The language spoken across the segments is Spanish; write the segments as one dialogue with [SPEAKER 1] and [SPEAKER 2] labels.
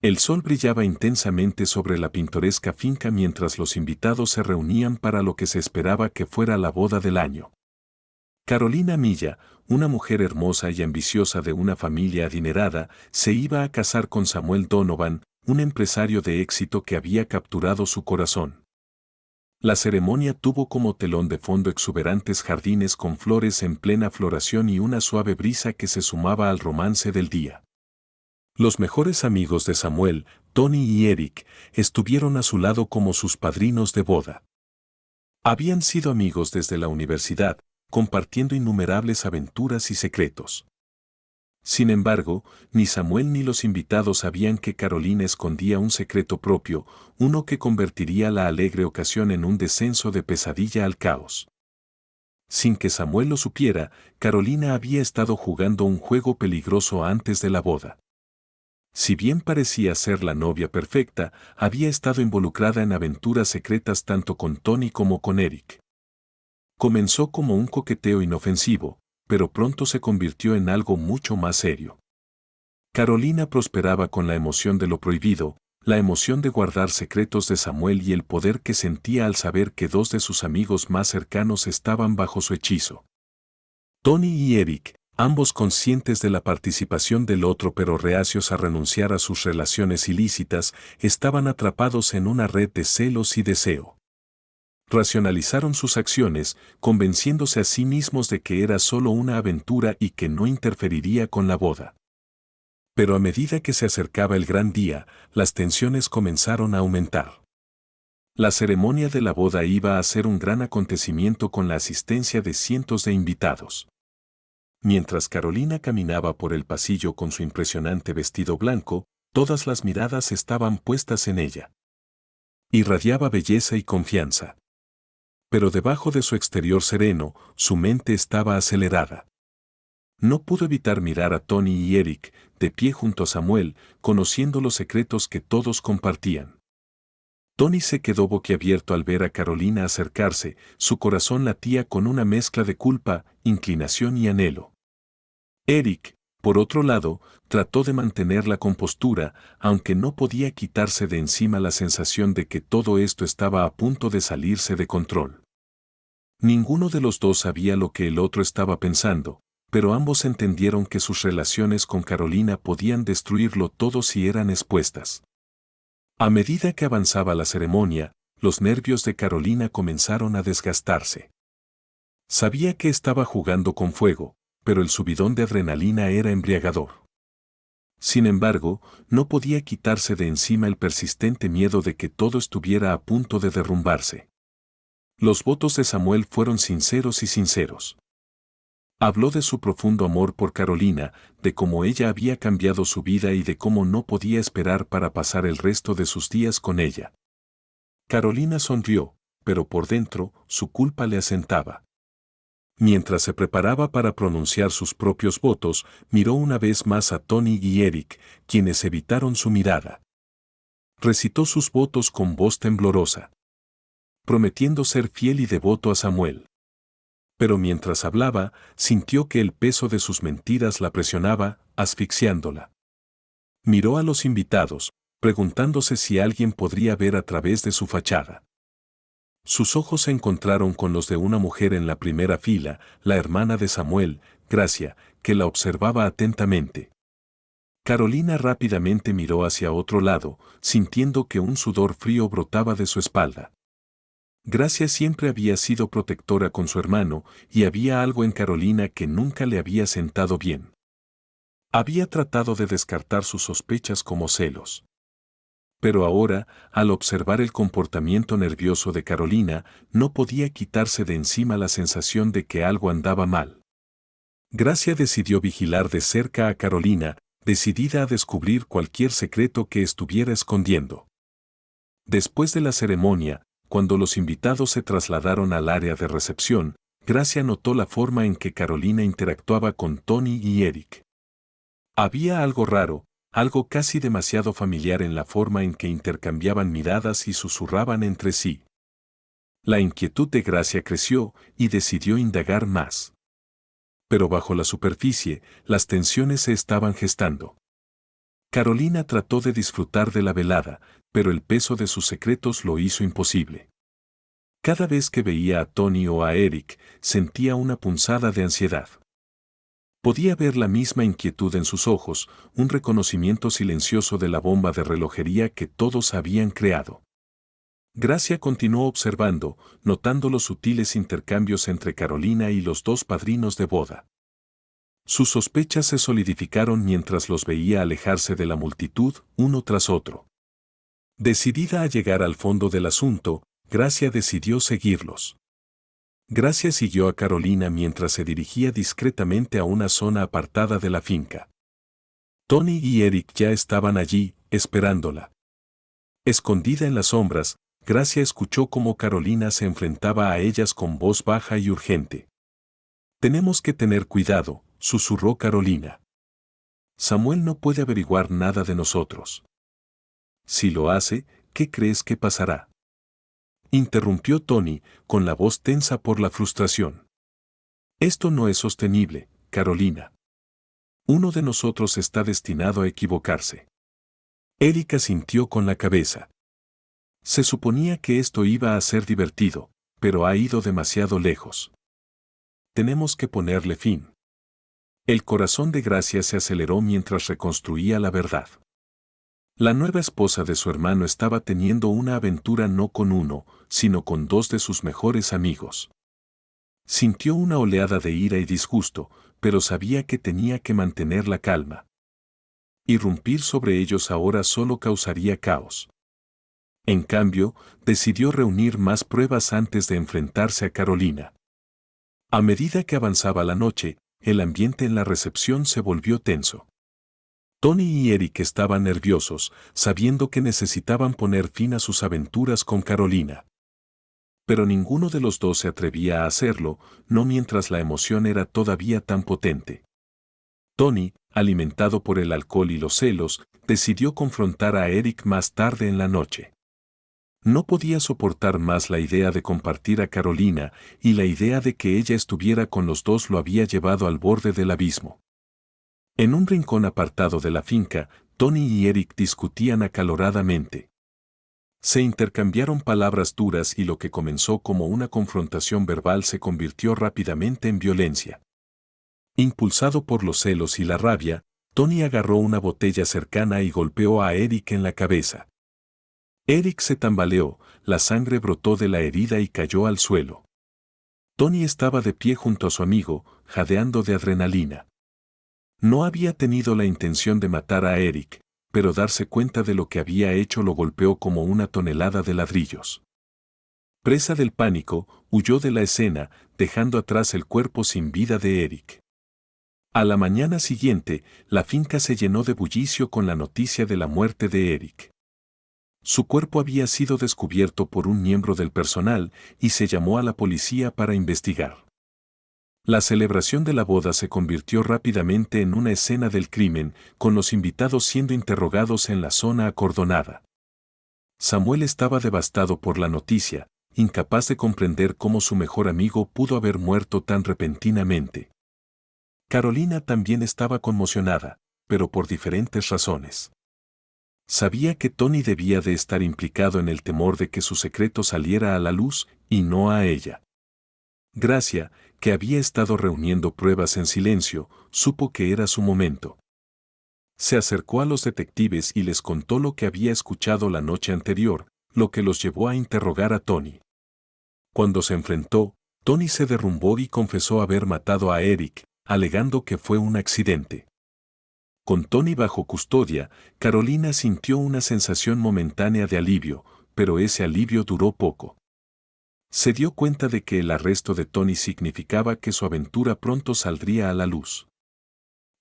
[SPEAKER 1] El sol brillaba intensamente sobre la pintoresca finca mientras los invitados se reunían para lo que se esperaba que fuera la boda del año. Carolina Milla, una mujer hermosa y ambiciosa de una familia adinerada, se iba a casar con Samuel Donovan, un empresario de éxito que había capturado su corazón. La ceremonia tuvo como telón de fondo exuberantes jardines con flores en plena floración y una suave brisa que se sumaba al romance del día. Los mejores amigos de Samuel, Tony y Eric, estuvieron a su lado como sus padrinos de boda. Habían sido amigos desde la universidad, compartiendo innumerables aventuras y secretos. Sin embargo, ni Samuel ni los invitados sabían que Carolina escondía un secreto propio, uno que convertiría la alegre ocasión en un descenso de pesadilla al caos. Sin que Samuel lo supiera, Carolina había estado jugando un juego peligroso antes de la boda. Si bien parecía ser la novia perfecta, había estado involucrada en aventuras secretas tanto con Tony como con Eric. Comenzó como un coqueteo inofensivo, pero pronto se convirtió en algo mucho más serio. Carolina prosperaba con la emoción de lo prohibido, la emoción de guardar secretos de Samuel y el poder que sentía al saber que dos de sus amigos más cercanos estaban bajo su hechizo. Tony y Eric, ambos conscientes de la participación del otro pero reacios a renunciar a sus relaciones ilícitas, estaban atrapados en una red de celos y deseo. Racionalizaron sus acciones, convenciéndose a sí mismos de que era solo una aventura y que no interferiría con la boda. Pero a medida que se acercaba el gran día, las tensiones comenzaron a aumentar. La ceremonia de la boda iba a ser un gran acontecimiento con la asistencia de cientos de invitados. Mientras Carolina caminaba por el pasillo con su impresionante vestido blanco, todas las miradas estaban puestas en ella. Irradiaba belleza y confianza. Pero debajo de su exterior sereno, su mente estaba acelerada. No pudo evitar mirar a Tony y Eric, de pie junto a Samuel, conociendo los secretos que todos compartían. Tony se quedó boquiabierto al ver a Carolina acercarse, su corazón latía con una mezcla de culpa, inclinación y anhelo. Eric, por otro lado, trató de mantener la compostura, aunque no podía quitarse de encima la sensación de que todo esto estaba a punto de salirse de control. Ninguno de los dos sabía lo que el otro estaba pensando, pero ambos entendieron que sus relaciones con Carolina podían destruirlo todo si eran expuestas. A medida que avanzaba la ceremonia, los nervios de Carolina comenzaron a desgastarse. Sabía que estaba jugando con fuego, pero el subidón de adrenalina era embriagador. Sin embargo, no podía quitarse de encima el persistente miedo de que todo estuviera a punto de derrumbarse. Los votos de Samuel fueron sinceros y sinceros. Habló de su profundo amor por Carolina, de cómo ella había cambiado su vida y de cómo no podía esperar para pasar el resto de sus días con ella. Carolina sonrió, pero por dentro, su culpa le asentaba. Mientras se preparaba para pronunciar sus propios votos, miró una vez más a Tony y Eric, quienes evitaron su mirada. Recitó sus votos con voz temblorosa, prometiendo ser fiel y devoto a Samuel. Pero mientras hablaba, sintió que el peso de sus mentiras la presionaba, asfixiándola. Miró a los invitados, preguntándose si alguien podría ver a través de su fachada. Sus ojos se encontraron con los de una mujer en la primera fila, la hermana de Samuel, Gracia, que la observaba atentamente. Carolina rápidamente miró hacia otro lado, sintiendo que un sudor frío brotaba de su espalda. Gracia siempre había sido protectora con su hermano, y había algo en Carolina que nunca le había sentado bien. Había tratado de descartar sus sospechas como celos. Pero ahora, al observar el comportamiento nervioso de Carolina, no podía quitarse de encima la sensación de que algo andaba mal. Gracia decidió vigilar de cerca a Carolina, decidida a descubrir cualquier secreto que estuviera escondiendo. Después de la ceremonia, cuando los invitados se trasladaron al área de recepción, Gracia notó la forma en que Carolina interactuaba con Tony y Eric. Había algo raro, algo casi demasiado familiar en la forma en que intercambiaban miradas y susurraban entre sí. La inquietud de Gracia creció y decidió indagar más. Pero bajo la superficie, las tensiones se estaban gestando. Carolina trató de disfrutar de la velada, pero el peso de sus secretos lo hizo imposible. Cada vez que veía a Tony o a Eric, sentía una punzada de ansiedad. Podía ver la misma inquietud en sus ojos, un reconocimiento silencioso de la bomba de relojería que todos habían creado. Gracia continuó observando, notando los sutiles intercambios entre Carolina y los dos padrinos de boda. Sus sospechas se solidificaron mientras los veía alejarse de la multitud, uno tras otro. Decidida a llegar al fondo del asunto, Gracia decidió seguirlos. Gracia siguió a Carolina mientras se dirigía discretamente a una zona apartada de la finca. Tony y Eric ya estaban allí, esperándola. Escondida en las sombras, Gracia escuchó cómo Carolina se enfrentaba a ellas con voz baja y urgente. «Tenemos que tener cuidado», susurró Carolina. «Samuel no puede averiguar nada de nosotros. Si lo hace, ¿qué crees que pasará?», interrumpió Tony, con la voz tensa por la frustración. «Esto no es sostenible, Carolina. Uno de nosotros está destinado a equivocarse». Eric asintió con la cabeza. Se suponía que esto iba a ser divertido, pero ha ido demasiado lejos. Tenemos que ponerle fin. El corazón de Gracia se aceleró mientras reconstruía la verdad. La nueva esposa de su hermano estaba teniendo una aventura no con uno, sino con dos de sus mejores amigos. Sintió una oleada de ira y disgusto, pero sabía que tenía que mantener la calma. Irrumpir sobre ellos ahora solo causaría caos. En cambio, decidió reunir más pruebas antes de enfrentarse a Carolina. A medida que avanzaba la noche, el ambiente en la recepción se volvió tenso. Tony y Eric estaban nerviosos, sabiendo que necesitaban poner fin a sus aventuras con Carolina. Pero ninguno de los dos se atrevía a hacerlo, no mientras la emoción era todavía tan potente. Tony, alimentado por el alcohol y los celos, decidió confrontar a Eric más tarde en la noche. No podía soportar más la idea de compartir a Carolina, y la idea de que ella estuviera con los dos lo había llevado al borde del abismo. En un rincón apartado de la finca, Tony y Eric discutían acaloradamente. Se intercambiaron palabras duras y lo que comenzó como una confrontación verbal se convirtió rápidamente en violencia. Impulsado por los celos y la rabia, Tony agarró una botella cercana y golpeó a Eric en la cabeza. Eric se tambaleó, la sangre brotó de la herida y cayó al suelo. Tony estaba de pie junto a su amigo, jadeando de adrenalina. No había tenido la intención de matar a Eric, pero darse cuenta de lo que había hecho lo golpeó como una tonelada de ladrillos. Presa del pánico, huyó de la escena, dejando atrás el cuerpo sin vida de Eric. A la mañana siguiente, la finca se llenó de bullicio con la noticia de la muerte de Eric. Su cuerpo había sido descubierto por un miembro del personal y se llamó a la policía para investigar. La celebración de la boda se convirtió rápidamente en una escena del crimen, con los invitados siendo interrogados en la zona acordonada. Samuel estaba devastado por la noticia, incapaz de comprender cómo su mejor amigo pudo haber muerto tan repentinamente. Carolina también estaba conmocionada, pero por diferentes razones. Sabía que Tony debía de estar implicado en el temor de que su secreto saliera a la luz, y no a ella. Gracia, que había estado reuniendo pruebas en silencio, supo que era su momento. Se acercó a los detectives y les contó lo que había escuchado la noche anterior, lo que los llevó a interrogar a Tony. Cuando se enfrentó, Tony se derrumbó y confesó haber matado a Eric, alegando que fue un accidente. Con Tony bajo custodia, Carolina sintió una sensación momentánea de alivio, pero ese alivio duró poco. Se dio cuenta de que el arresto de Tony significaba que su aventura pronto saldría a la luz.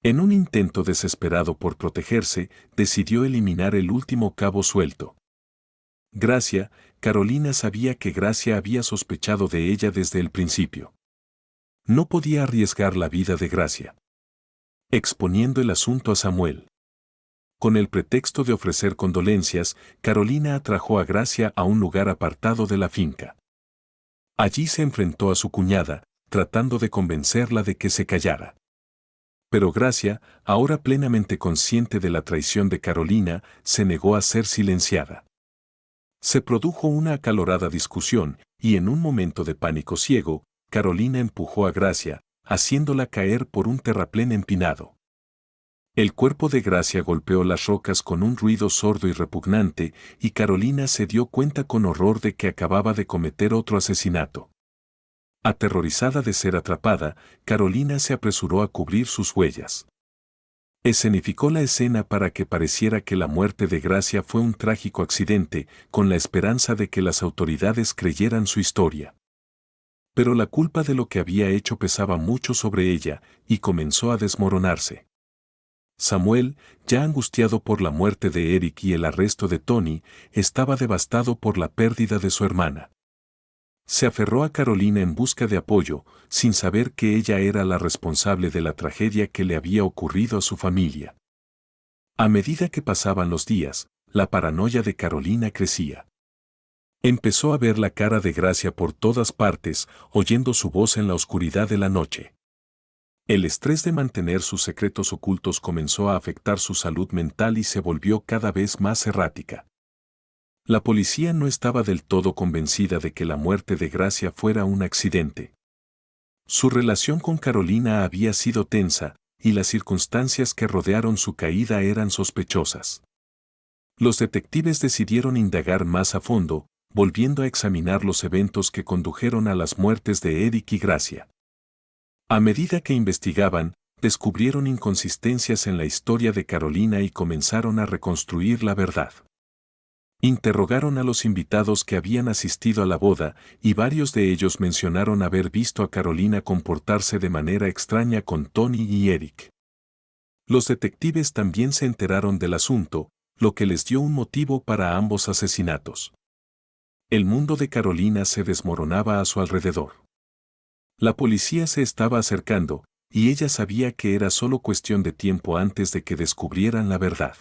[SPEAKER 1] En un intento desesperado por protegerse, decidió eliminar el último cabo suelto. Gracia, Carolina sabía que Gracia había sospechado de ella desde el principio. No podía arriesgar la vida de Gracia, exponiendo el asunto a Samuel. Con el pretexto de ofrecer condolencias, Carolina atrajo a Gracia a un lugar apartado de la finca. Allí se enfrentó a su cuñada, tratando de convencerla de que se callara. Pero Gracia, ahora plenamente consciente de la traición de Carolina, se negó a ser silenciada. Se produjo una acalorada discusión, y en un momento de pánico ciego, Carolina empujó a Gracia, haciéndola caer por un terraplén empinado. El cuerpo de Gracia golpeó las rocas con un ruido sordo y repugnante, y Carolina se dio cuenta con horror de que acababa de cometer otro asesinato. Aterrorizada de ser atrapada, Carolina se apresuró a cubrir sus huellas. Escenificó la escena para que pareciera que la muerte de Gracia fue un trágico accidente, con la esperanza de que las autoridades creyeran su historia. Pero la culpa de lo que había hecho pesaba mucho sobre ella, y comenzó a desmoronarse. Samuel, ya angustiado por la muerte de Eric y el arresto de Tony, estaba devastado por la pérdida de su hermana. Se aferró a Carolina en busca de apoyo, sin saber que ella era la responsable de la tragedia que le había ocurrido a su familia. A medida que pasaban los días, la paranoia de Carolina crecía. Empezó a ver la cara de Gracia por todas partes, oyendo su voz en la oscuridad de la noche. El estrés de mantener sus secretos ocultos comenzó a afectar su salud mental y se volvió cada vez más errática. La policía no estaba del todo convencida de que la muerte de Gracia fuera un accidente. Su relación con Carolina había sido tensa, y las circunstancias que rodearon su caída eran sospechosas. Los detectives decidieron indagar más a fondo, volviendo a examinar los eventos que condujeron a las muertes de Eric y Gracia. A medida que investigaban, descubrieron inconsistencias en la historia de Carolina y comenzaron a reconstruir la verdad. Interrogaron a los invitados que habían asistido a la boda, y varios de ellos mencionaron haber visto a Carolina comportarse de manera extraña con Tony y Eric. Los detectives también se enteraron del asunto, lo que les dio un motivo para ambos asesinatos. El mundo de Carolina se desmoronaba a su alrededor. La policía se estaba acercando, y ella sabía que era solo cuestión de tiempo antes de que descubrieran la verdad.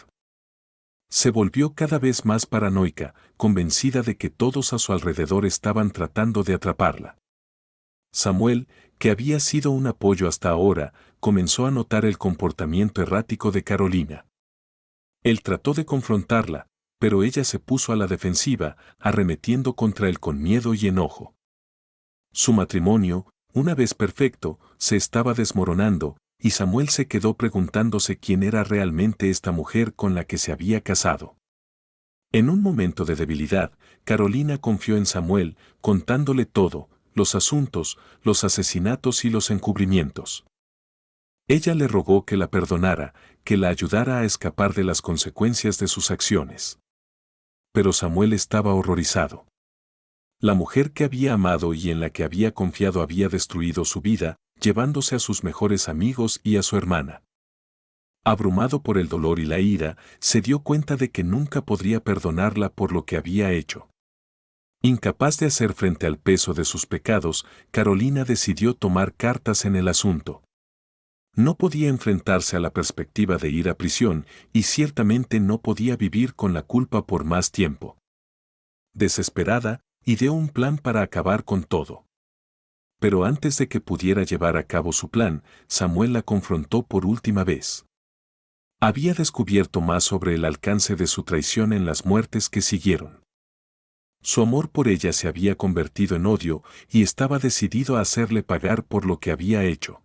[SPEAKER 1] Se volvió cada vez más paranoica, convencida de que todos a su alrededor estaban tratando de atraparla. Samuel, que había sido un apoyo hasta ahora, comenzó a notar el comportamiento errático de Carolina. Él trató de confrontarla, pero ella se puso a la defensiva, arremetiendo contra él con miedo y enojo. Su matrimonio, una vez perfecto, se estaba desmoronando, y Samuel se quedó preguntándose quién era realmente esta mujer con la que se había casado. En un momento de debilidad, Carolina confió en Samuel, contándole todo, los asuntos, los asesinatos y los encubrimientos. Ella le rogó que la perdonara, que la ayudara a escapar de las consecuencias de sus acciones. Pero Samuel estaba horrorizado. La mujer que había amado y en la que había confiado había destruido su vida, llevándose a sus mejores amigos y a su hermana. Abrumado por el dolor y la ira, se dio cuenta de que nunca podría perdonarla por lo que había hecho. Incapaz de hacer frente al peso de sus pecados, Carolina decidió tomar cartas en el asunto. No podía enfrentarse a la perspectiva de ir a prisión, y ciertamente no podía vivir con la culpa por más tiempo. Desesperada, ideó un plan para acabar con todo. Pero antes de que pudiera llevar a cabo su plan, Samuel la confrontó por última vez. Había descubierto más sobre el alcance de su traición en las muertes que siguieron. Su amor por ella se había convertido en odio y estaba decidido a hacerle pagar por lo que había hecho.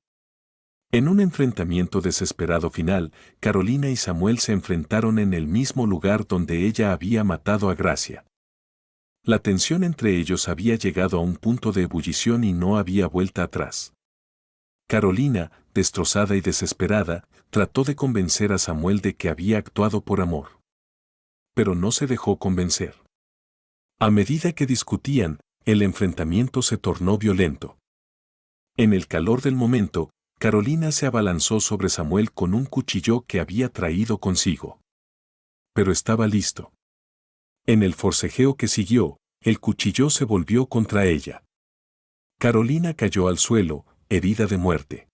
[SPEAKER 1] En un enfrentamiento desesperado final, Carolina y Samuel se enfrentaron en el mismo lugar donde ella había matado a Gracia. La tensión entre ellos había llegado a un punto de ebullición y no había vuelta atrás. Carolina, destrozada y desesperada, trató de convencer a Samuel de que había actuado por amor. Pero no se dejó convencer. A medida que discutían, el enfrentamiento se tornó violento. En el calor del momento, Carolina se abalanzó sobre Samuel con un cuchillo que había traído consigo. Pero estaba listo. En el forcejeo que siguió, el cuchillo se volvió contra ella. Carolina cayó al suelo, herida de muerte.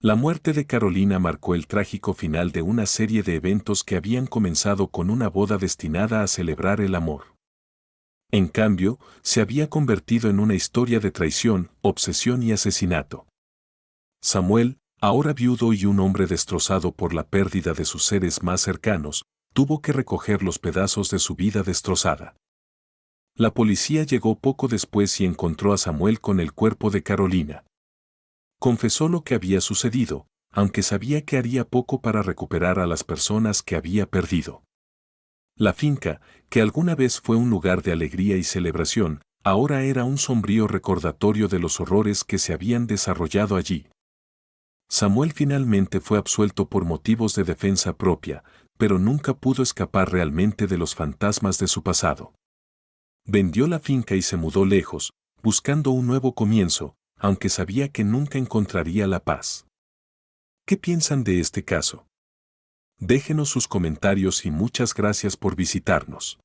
[SPEAKER 1] La muerte de Carolina marcó el trágico final de una serie de eventos que habían comenzado con una boda destinada a celebrar el amor. En cambio, se había convertido en una historia de traición, obsesión y asesinato. Samuel, Ahora viudo y un hombre destrozado por la pérdida de sus seres más cercanos, tuvo que recoger los pedazos de su vida destrozada. La policía llegó poco después y encontró a Samuel con el cuerpo de Carolina. Confesó lo que había sucedido, aunque sabía que haría poco para recuperar a las personas que había perdido. La finca, que alguna vez fue un lugar de alegría y celebración, ahora era un sombrío recordatorio de los horrores que se habían desarrollado allí. Samuel finalmente fue absuelto por motivos de defensa propia, pero nunca pudo escapar realmente de los fantasmas de su pasado. Vendió la finca y se mudó lejos, buscando un nuevo comienzo, aunque sabía que nunca encontraría la paz. ¿Qué piensan de este caso? Déjenos sus comentarios y muchas gracias por visitarnos.